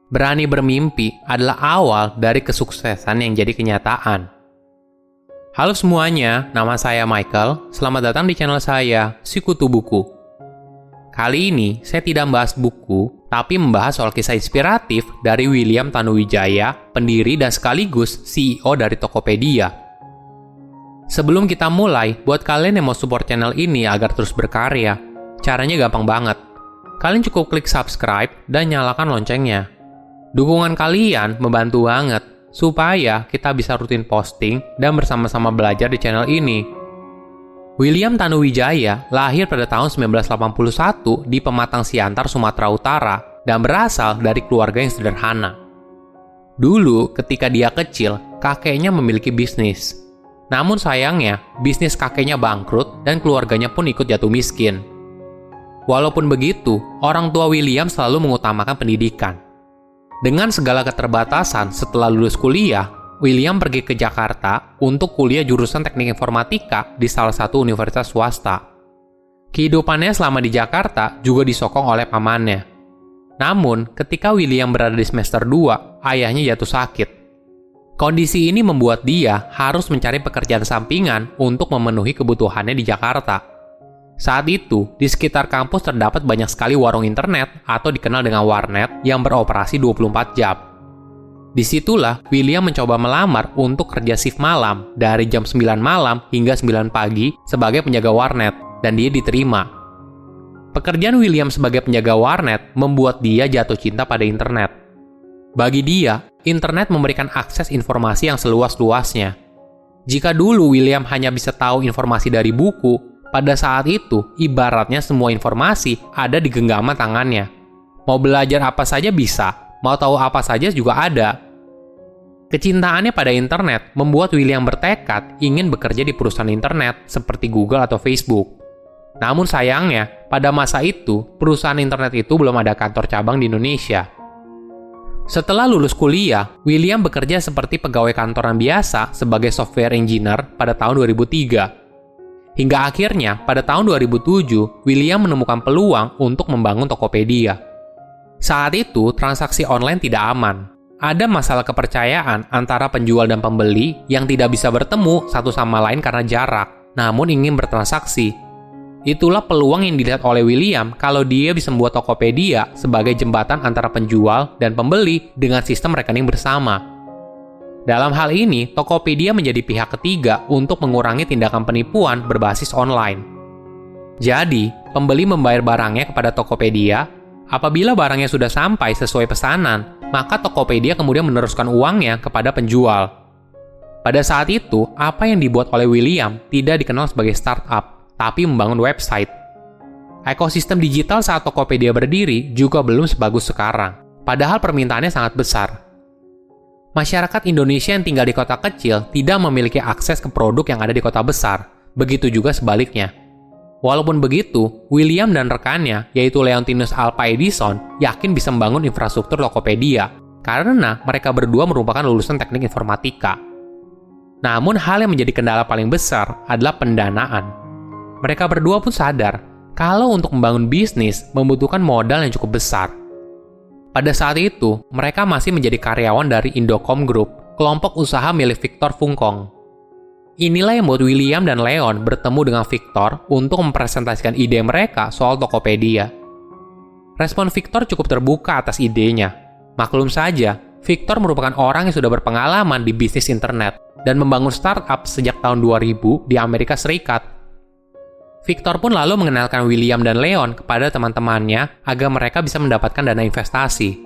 Berani bermimpi adalah awal dari kesuksesan yang jadi kenyataan. Halo semuanya, nama saya Michael. Selamat datang di channel saya, Sikutu Buku. Kali ini, saya tidak membahas buku, tapi membahas soal kisah inspiratif dari William Tanuwijaya, pendiri dan sekaligus CEO dari Tokopedia. Sebelum kita mulai, buat kalian yang mau support channel ini agar terus berkarya, caranya gampang banget. Kalian cukup klik subscribe dan nyalakan loncengnya. Dukungan kalian membantu banget supaya kita bisa rutin posting dan bersama-sama belajar di channel ini. William Tanuwijaya lahir pada tahun 1981 di Pematang Siantar, Sumatera Utara dan berasal dari keluarga yang sederhana. Dulu ketika dia kecil, kakeknya memiliki bisnis. Namun sayangnya, bisnis kakeknya bangkrut dan keluarganya pun ikut jatuh miskin. Walaupun begitu, orang tua William selalu mengutamakan pendidikan. Dengan segala keterbatasan setelah lulus kuliah, William pergi ke Jakarta untuk kuliah jurusan teknik informatika di salah satu universitas swasta. Kehidupannya selama di Jakarta juga disokong oleh pamannya. Namun, ketika William berada di semester 2, ayahnya jatuh sakit. Kondisi ini membuat dia harus mencari pekerjaan sampingan untuk memenuhi kebutuhannya di Jakarta. Saat itu, di sekitar kampus terdapat banyak sekali warung internet atau dikenal dengan warnet yang beroperasi 24 jam. Disitulah William mencoba melamar untuk kerja shift malam dari jam 9 malam hingga 9 pagi sebagai penjaga warnet dan dia diterima. Pekerjaan William sebagai penjaga warnet membuat dia jatuh cinta pada internet. Bagi dia, internet memberikan akses informasi yang seluas-luasnya. Jika dulu William hanya bisa tahu informasi dari buku, pada saat itu, ibaratnya semua informasi ada di genggaman tangannya. Mau belajar apa saja bisa, mau tahu apa saja juga ada. Kecintaannya pada internet membuat William bertekad ingin bekerja di perusahaan internet seperti Google atau Facebook. Namun sayangnya, pada masa itu, perusahaan internet itu belum ada kantor cabang di Indonesia. Setelah lulus kuliah, William bekerja seperti pegawai kantoran biasa sebagai software engineer pada tahun 2003. Hingga akhirnya, pada tahun 2007, William menemukan peluang untuk membangun Tokopedia. Saat itu, transaksi online tidak aman. Ada masalah kepercayaan antara penjual dan pembeli yang tidak bisa bertemu satu sama lain karena jarak, namun ingin bertransaksi. Itulah peluang yang dilihat oleh William kalau dia bisa membuat Tokopedia sebagai jembatan antara penjual dan pembeli dengan sistem rekening bersama. Dalam hal ini, Tokopedia menjadi pihak ketiga untuk mengurangi tindakan penipuan berbasis online. Jadi, pembeli membayar barangnya kepada Tokopedia. Apabila barangnya sudah sampai sesuai pesanan, maka Tokopedia kemudian meneruskan uangnya kepada penjual. Pada saat itu, apa yang dibuat oleh William tidak dikenal sebagai startup, tapi membangun website. Ekosistem digital saat Tokopedia berdiri juga belum sebagus sekarang, padahal permintaannya sangat besar. Masyarakat Indonesia yang tinggal di kota kecil tidak memiliki akses ke produk yang ada di kota besar, begitu juga sebaliknya. Walaupun begitu, William dan rekannya, yaitu Leontinus Alva Edison, yakin bisa membangun infrastruktur Tokopedia, karena mereka berdua merupakan lulusan teknik informatika. Namun hal yang menjadi kendala paling besar adalah pendanaan. Mereka berdua pun sadar, kalau untuk membangun bisnis membutuhkan modal yang cukup besar. Pada saat itu, mereka masih menjadi karyawan dari Indocom Group, kelompok usaha milik Victor Fungkong. Inilah yang membuat William dan Leon bertemu dengan Victor untuk mempresentasikan ide mereka soal Tokopedia. Respon Victor cukup terbuka atas idenya. Maklum saja, Victor merupakan orang yang sudah berpengalaman di bisnis internet dan membangun startup sejak tahun 2000 di Amerika Serikat. Victor pun lalu mengenalkan William dan Leon kepada teman-temannya agar mereka bisa mendapatkan dana investasi.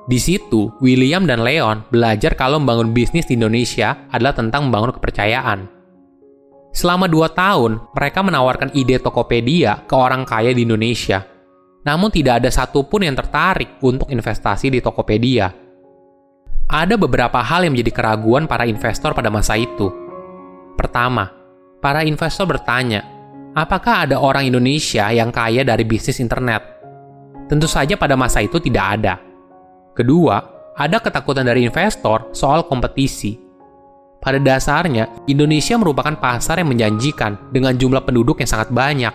Di situ, William dan Leon belajar kalau membangun bisnis di Indonesia adalah tentang membangun kepercayaan. Selama 2 tahun, mereka menawarkan ide Tokopedia ke orang kaya di Indonesia. Namun tidak ada satupun yang tertarik untuk investasi di Tokopedia. Ada beberapa hal yang menjadi keraguan para investor pada masa itu. Pertama, para investor bertanya, apakah ada orang Indonesia yang kaya dari bisnis internet? Tentu saja pada masa itu tidak ada. Kedua, ada ketakutan dari investor soal kompetisi. Pada dasarnya, Indonesia merupakan pasar yang menjanjikan dengan jumlah penduduk yang sangat banyak.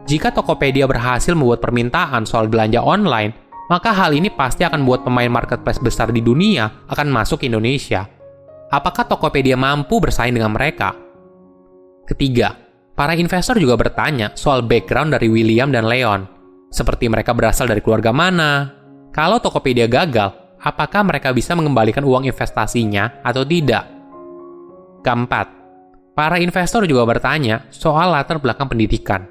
Jika Tokopedia berhasil membuat permintaan soal belanja online, maka hal ini pasti akan membuat pemain marketplace besar di dunia akan masuk ke Indonesia. Apakah Tokopedia mampu bersaing dengan mereka? Ketiga, para investor juga bertanya soal background dari William dan Leon. Seperti mereka berasal dari keluarga mana? Kalau Tokopedia gagal, apakah mereka bisa mengembalikan uang investasinya atau tidak? Keempat, para investor juga bertanya soal latar belakang pendidikan.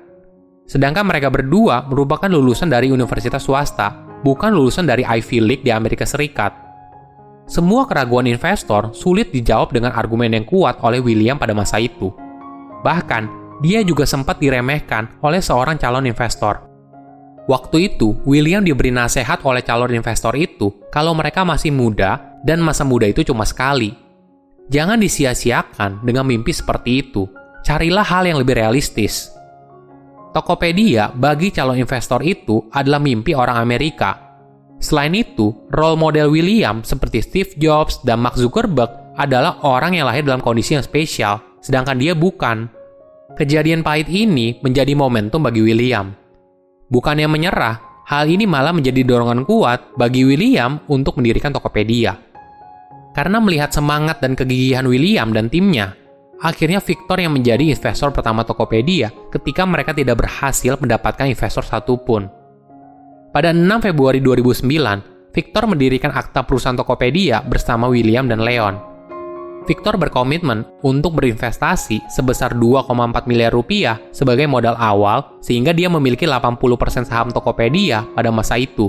Sedangkan mereka berdua merupakan lulusan dari universitas swasta, bukan lulusan dari Ivy League di Amerika Serikat. Semua keraguan investor sulit dijawab dengan argumen yang kuat oleh William pada masa itu. Bahkan, dia juga sempat diremehkan oleh seorang calon investor. Waktu itu, William diberi nasihat oleh calon investor itu kalau mereka masih muda dan masa muda itu cuma sekali. Jangan disia-siakan dengan mimpi seperti itu. Carilah hal yang lebih realistis. Tokopedia bagi calon investor itu adalah mimpi orang Amerika. Selain itu, role model William seperti Steve Jobs dan Mark Zuckerberg adalah orang yang lahir dalam kondisi yang spesial, sedangkan dia bukan. Kejadian pahit ini menjadi momentum bagi William. Bukannya menyerah, hal ini malah menjadi dorongan kuat bagi William untuk mendirikan Tokopedia. Karena melihat semangat dan kegigihan William dan timnya, akhirnya Victor yang menjadi investor pertama Tokopedia ketika mereka tidak berhasil mendapatkan investor satupun. Pada 6 Februari 2009, Victor mendirikan akta perusahaan Tokopedia bersama William dan Leon. Victor berkomitmen untuk berinvestasi sebesar 2,4 miliar rupiah sebagai modal awal sehingga dia memiliki 80% saham Tokopedia pada masa itu.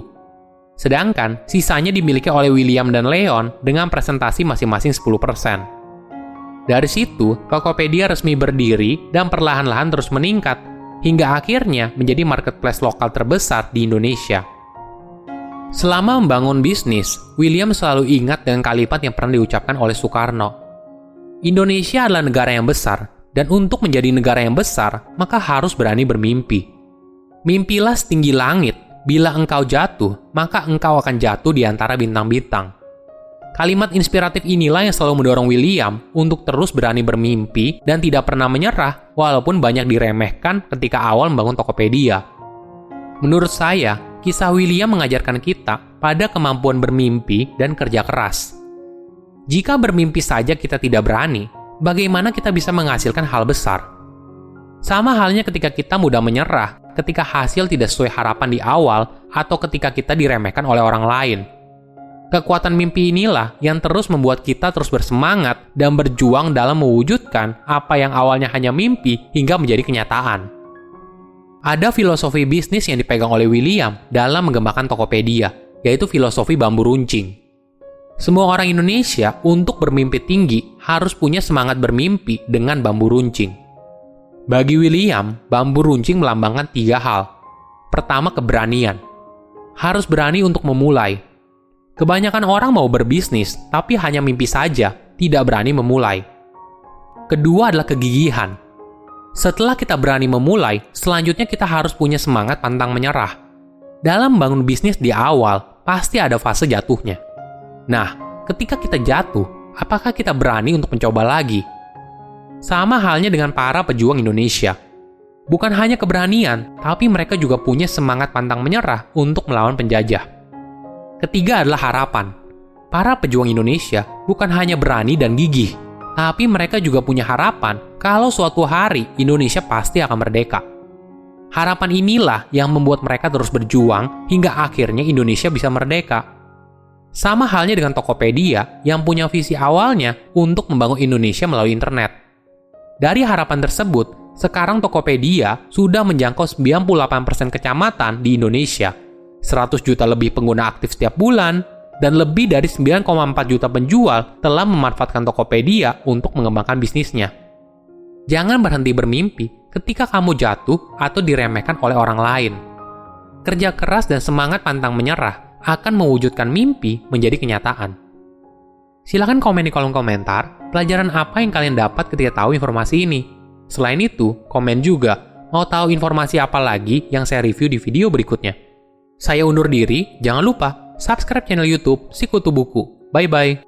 Sedangkan sisanya dimiliki oleh William dan Leon dengan presentasi masing-masing 10%. Dari situ, Tokopedia resmi berdiri dan perlahan-lahan terus meningkat hingga akhirnya menjadi marketplace lokal terbesar di Indonesia. Selama membangun bisnis, William selalu ingat dengan kalimat yang pernah diucapkan oleh Soekarno. Indonesia adalah negara yang besar, dan untuk menjadi negara yang besar, maka harus berani bermimpi. Mimpilah setinggi langit, bila engkau jatuh, maka engkau akan jatuh di antara bintang-bintang. Kalimat inspiratif inilah yang selalu mendorong William untuk terus berani bermimpi dan tidak pernah menyerah walaupun banyak diremehkan ketika awal membangun Tokopedia. Menurut saya, kisah William mengajarkan kita pada kemampuan bermimpi dan kerja keras. Jika bermimpi saja kita tidak berani, bagaimana kita bisa menghasilkan hal besar? Sama halnya ketika kita mudah menyerah, ketika hasil tidak sesuai harapan di awal, atau ketika kita diremehkan oleh orang lain. Kekuatan mimpi inilah yang terus membuat kita terus bersemangat dan berjuang dalam mewujudkan apa yang awalnya hanya mimpi hingga menjadi kenyataan. Ada filosofi bisnis yang dipegang oleh William dalam mengembangkan Tokopedia, yaitu filosofi bambu runcing. Semua orang Indonesia untuk bermimpi tinggi harus punya semangat bermimpi dengan bambu runcing. Bagi William, bambu runcing melambangkan 3 hal. Pertama, keberanian. Harus berani untuk memulai. Kebanyakan orang mau berbisnis, tapi hanya mimpi saja, tidak berani memulai. Kedua adalah kegigihan. Setelah kita berani memulai, selanjutnya kita harus punya semangat pantang menyerah. Dalam membangun bisnis di awal, pasti ada fase jatuhnya. Nah, ketika kita jatuh, apakah kita berani untuk mencoba lagi? Sama halnya dengan para pejuang Indonesia. Bukan hanya keberanian, tapi mereka juga punya semangat pantang menyerah untuk melawan penjajah. Ketiga adalah harapan. Para pejuang Indonesia bukan hanya berani dan gigih, tapi mereka juga punya harapan kalau suatu hari Indonesia pasti akan merdeka. Harapan inilah yang membuat mereka terus berjuang hingga akhirnya Indonesia bisa merdeka. Sama halnya dengan Tokopedia yang punya visi awalnya untuk membangun Indonesia melalui internet. Dari harapan tersebut, sekarang Tokopedia sudah menjangkau 98% kecamatan di Indonesia, 100 juta lebih pengguna aktif setiap bulan, dan lebih dari 9,4 juta penjual telah memanfaatkan Tokopedia untuk mengembangkan bisnisnya. Jangan berhenti bermimpi ketika kamu jatuh atau diremehkan oleh orang lain. Kerja keras dan semangat pantang menyerah akan mewujudkan mimpi menjadi kenyataan. Silahkan komen di kolom komentar pelajaran apa yang kalian dapat ketika tahu informasi ini. Selain itu, komen juga mau tahu informasi apa lagi yang saya review di video berikutnya. Saya undur diri, jangan lupa subscribe channel YouTube Sikutu Buku. Bye-bye.